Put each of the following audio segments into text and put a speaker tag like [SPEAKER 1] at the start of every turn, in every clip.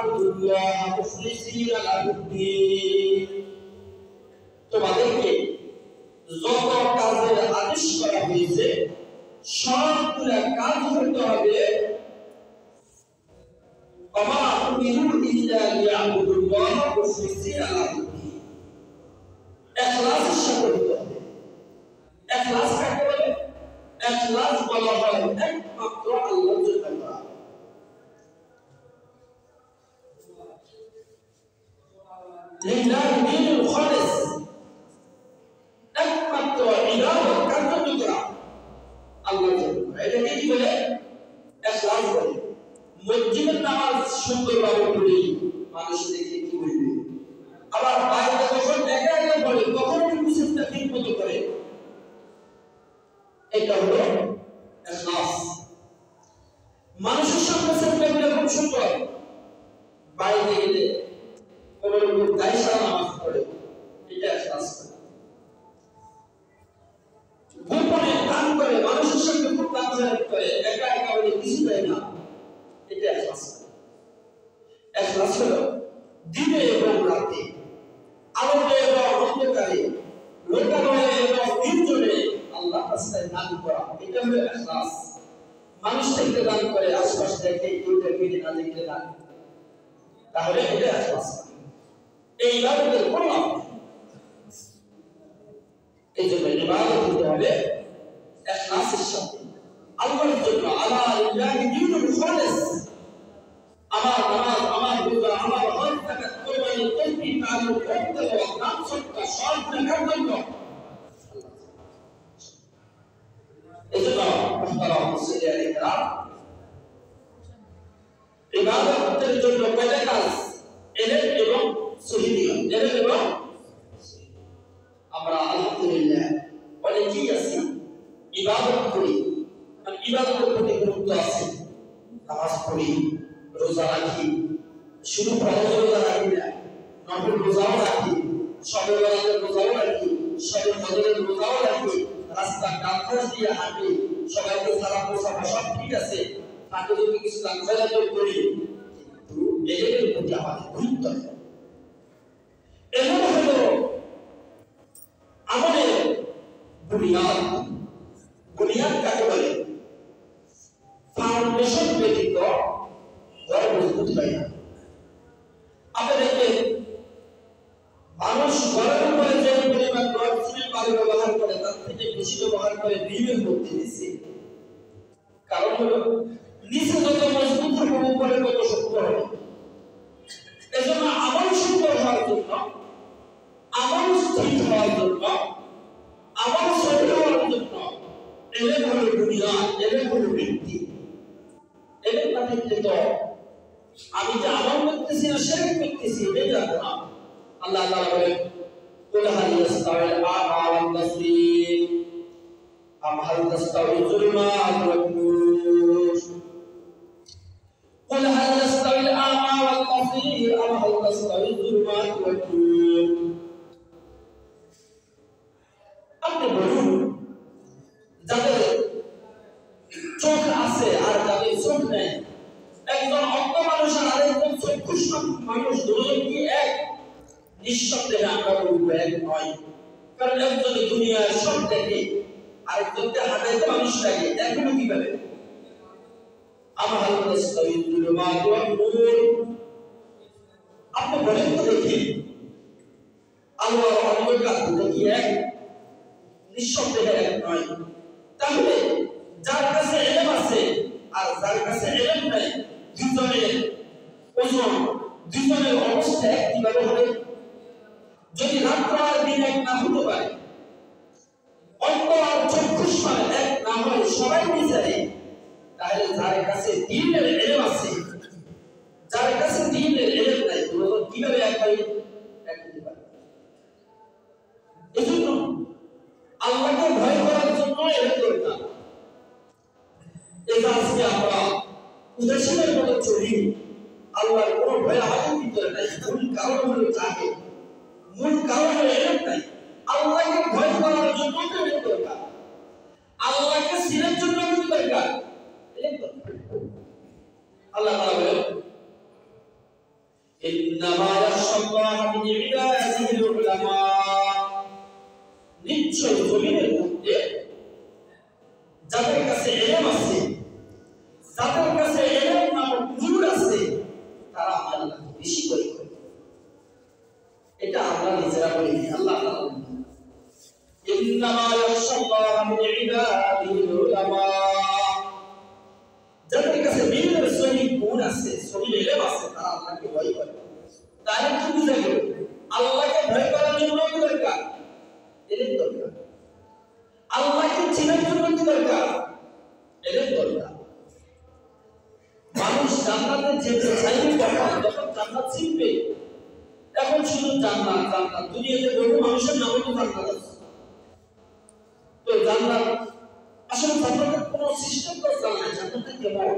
[SPEAKER 1] লিয়াবুদুল্লাহ মুখলিসিনা লাহুদ্দীন। তোমাদেরকে যত কাজের আদেশ করা হয়েছে সবগুলা কাজ করতে হবে ওমা উমিরু ইল্লা লিয়াবুদুল্লাহ মুখলিসিনা লাহুদ্দীন, ইখলাসের সাথে করতে হবে। ইখলাস কাকে বলে? ইখলাস বলা হয় একমাত্র আল্লাহর জন্য করা। লিল্লাহি দীনুল খালিস, একমাত্র ইবাদত কার জন্য করা? আল্লাহর জন্য। এটাকে কি বলে? ইখলাস বলে। মসজিদের নামাজ সুন্দরভাবে পড়ি, মানুষ দেখে কি বলবে? আবার বাইরে যখন একা একা পড়ে তখন কিন্তু চিন্তা ঠিক মতো করে, এটা হলো ইখলাস। মানুষের সামনে চিন্তা করে খুব সুন্দর, বাইরে গেলে কোনো লোক দায়িত্ব নামাজ পড়ে, এটা ইখলাস করে। গোপনে দান করে, মানুষের সামনে খুব দান করে, একা একা বলে কিছু দেয় না, এটা ইখলাস করে। ইখলাস হলো দিনে এবং রাতে, আলোতে এবং অন্ধকারে, লোকালয়ে এবং নির্জনে আল্লাহর রাস্তায় দান করা, এটা হলো ইখলাস। মানুষ দেখতে দান করে, আশপাশ দেখে, কেউ দেখে না দেখতে দান, তাহলে এটা ইখলাস। এই ইবাদতের কোনো লাভ নেই। এই জন্য ইবাদত করতে হবে ইখলাসের সাথে, আল্লাহর জন্য। আলা লিল্লাহি দীনুল খালিস, আমার নামাজ, আমার রোজা, আমার হজ, যাকাত, কুরবানি, তাসবিহ, তাহাজ্জুদ, তেলাওয়াত, নাম সদকা সব কার জন্য? এজন্য মুহতারাম মুসলিমিন কিরাম, ইবাদতের জন্য কয়টা কাজ? ইলম এবং সহিদিয়ত। ইলম এবং আমরা আলহামদুলিল্লাহ অনেকেই আছি ইবাদত করি, আর ইবাদতের প্রতি গুরুত্ব আছে, নামাজ পড়ি, রোজা রাখি, শুধু ফরজ রোজা রাখি না, নফল রোজাও রাখি, শবে বরাতের রোজাও রাখি, শবে কদরের রোজাও রাখি, রাস্তা কাঁধ দিয়ে হাঁটি, সবাইকে সালাম পৌঁছানো সব ঠিক আছে, তাকে যদি কিছু দান করি, কিন্তু এদের প্রতি আমাদের গুরুত্ব আছে। এগুলো হলো আমাদের বুনিয়াদ। বুনিয়াদ কাকে বলে? ফাউন্ডেশন ব্যতীত ঘর মজবুত হয় না। আপনি দেখবেন মানুষ ঘরের উপরে যে পরিমাণ রড সিমেন্ট বালু ব্যবহার করে তার থেকে বেশি ব্যবহার করে বিমের মধ্যে নিচে। কারণ হলো নিচে যত মজবুত হবে উপরে তত শক্ত হবে। এজন্য আমল সুন্দর হওয়ার জন্য, আমল স্থির হওয়ার জন্য, আমল সহি হওয়ার জন্য ইলম হলো বুনিয়াদ, ইলম হলো ভিত্তি। ইলম না থাকলে তো আমি যে আমল করতেছি না শিরক করতেছি এটা জানবো না। আল্লাহ তাআলা বলেন কুল হাল ইয়াস্তাউল আ'মা ওয়াল বাসীর আম হাল তাস্তাউল যুলমাত ওয়ান নূর। কুল হাল ইয়াস্তাউল আ'মা ওয়াল বাসীর আম হাল তাস্তাউল যুলমাত ওয়ান নূর। আপনি বলুন, যাদের চোখ আছে আর যাদের চোখ নেই, একজন অন্ধ মানুষ আর আরেকজন চক্ষুষ মানুষ, দুজন কি এক? নিঃসন্দেহে আমরা বলবো এক নয়। কারণ একজন দুনিয়ার সব দেখে, আরেকজনকে হাঁটাইতে মানুষ লাগে, এখনো কিভাবে? আমার আপনি বলেন তো দেখি, আলো আর অন্ধকার দুটো কি এক? নিঃসন্দেহে এক নয়। তাহলে যার কাছে ইলম আছে আর যার কাছে ইলম নাই, দুজনের ওজন, দুজনের অবস্থা এক কিভাবে হবে? যদি রাত্র আর দিন এক না হতে পারে, অন্ধ আর চক্ষুষ এক না হয়, সবাই বিচারে, তাহলে যার কাছে দ্বীনের ইলম আছে, যার কাছে দ্বীনের ইলম নাই, দুজন কিভাবে এক হয়? এক হতে পারে। এজন্য আল্লাহকে ভয় করার জন্য ইলম দরকার। এটা আজকে আমরা উদাসীনের মতো চলি, আল্লাহর কোনো ভয় আমাদের ভিতরে নাই। মূল কারণ হলো জাহেল, মূল কারণ হলো ইলম নাই। আল্লাহকে ভয় করার জন্য ইলম দরকার, আল্লাহকে চিনার জন্য কি দরকার? ইলম দরকার। আল্লাহ তাআলা বলেন ইন্নামা ইয়াখশাল্লাহা মিন ইবাদিহিল উলামা, নিশ্চয় জমিনের মধ্যে যাদের কাছে ইলম আছে, যাদের কাছে ইলম নামক নূর আছে, তারা আল্লাহকে বেশি করে। এটা আমরা নিজেরা বলি, আল্লাহ তাআলা বলেন ইন্নামা ইয়াখশাল্লাহা মিন ইবাদিহিল উলামা, যাদের কাছে বিভিন্ন সহিহ গুণ আছে, সহিহ ইলম আছে, তারা আল্লাহকে ভয় করে। তাহলে কি বুঝা গেল? আল্লাহকে ভয় করার জন্য কি দরকার? ইলম দরকার। আল্লাহকে চেনার জন্য কি দরকার? ইলম দরকার। মানুষ জান্নাতে যেতে চাইবে যখন জান্নাত চিনবে। এখন শুধু জান্নাত জান্নাত, দুনিয়াতে বহু মানুষের নামে তো জান্নাত আছে। তো জান্নাত আসলে জান্নাতের কোনো সিস্টেম তো জানা নাই, জান্নাতটা কেমন?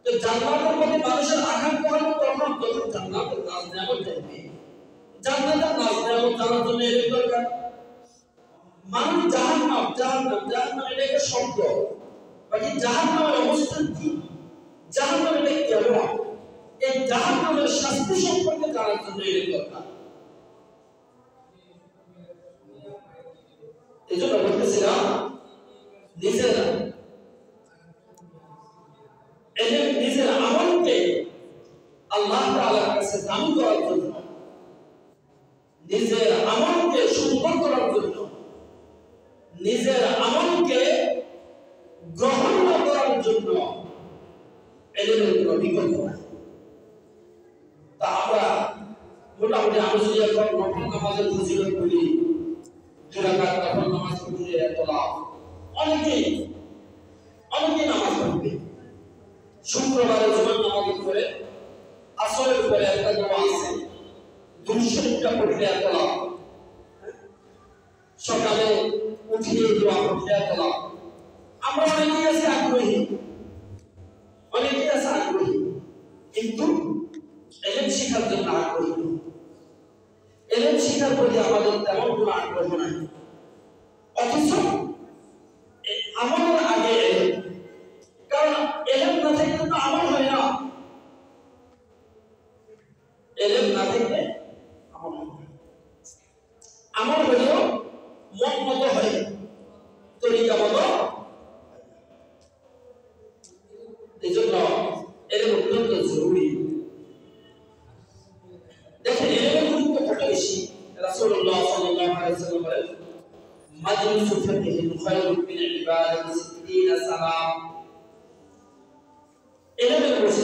[SPEAKER 1] তো জান্নাতের মধ্যে মানুষের আকাঙ্ক্ষা হলো তখন যখন জান্নাতের নাজ নেয়ামত দেখবে। জান্নাতের নাজ নেয়ামত জানার জন্য এর দরকার। মানুষ জাহান্নাম জাহান্নাম জাহান্নাম এটা একটা শব্দ, বাকি জাহান্নামের অবস্থান কি, জাহান্নাম এটা কেমন, এই জাহান্নামের শাস্তি সম্পর্কে জানার জন্য এর দরকার। এই জন্য বলতেছিলাম নিজেরা নিজের আমলকে আল্লাহ তাআলার কাছে দামি করার জন্য, নিজের আমলকে সুন্দর করার জন্য, নিজের আমলকে গ্রহণ করার জন্য ইলমের কোনো বিকল্প নাই। তা আমরা মোটামুটি আমি যদি এখন নফল নামাজের ফজিলত বলি, 2 রাকাত নফল নামাজ পড়লে এত লাভ, অনেকেই নামাজ পড়বে। শুক্রবারে জুমার নামাজের পরে আসরের পরে একটা দোয়া আছে, দুরূদ শরীফটা পড়লে এত লাভ, সকালে উঠিয়ে দোয়া পড়লে এত লাভ। আমরা অনেকেই আছে আগ্রহী, কিন্তু ইলম শিখার জন্য আগ্রহী। ইলম শিখার প্রতি আমাদের তেমন কোনো আগ্রহ নাই, অথচ আমলের আগে ইলম। কারণ ইলম না থাকলে তো আমল হয় না, ইলম না থাকলে আমল হয় না। আমল হলেও মন মতো হয়, তরিকা মতো। এই জন্য ইলম অত্যন্ত জরুরি। দেখেন ইলমের গুরুত্ব কত বেশি। রাসূলুল্লাহ সাল্লাল্লাহু আলাইহি ওয়াসাল্লাম বলেন, মাজলিসু ফিকহিন খায়রুম মিন ইবাদাতি 60 সানা। ইলমের বসে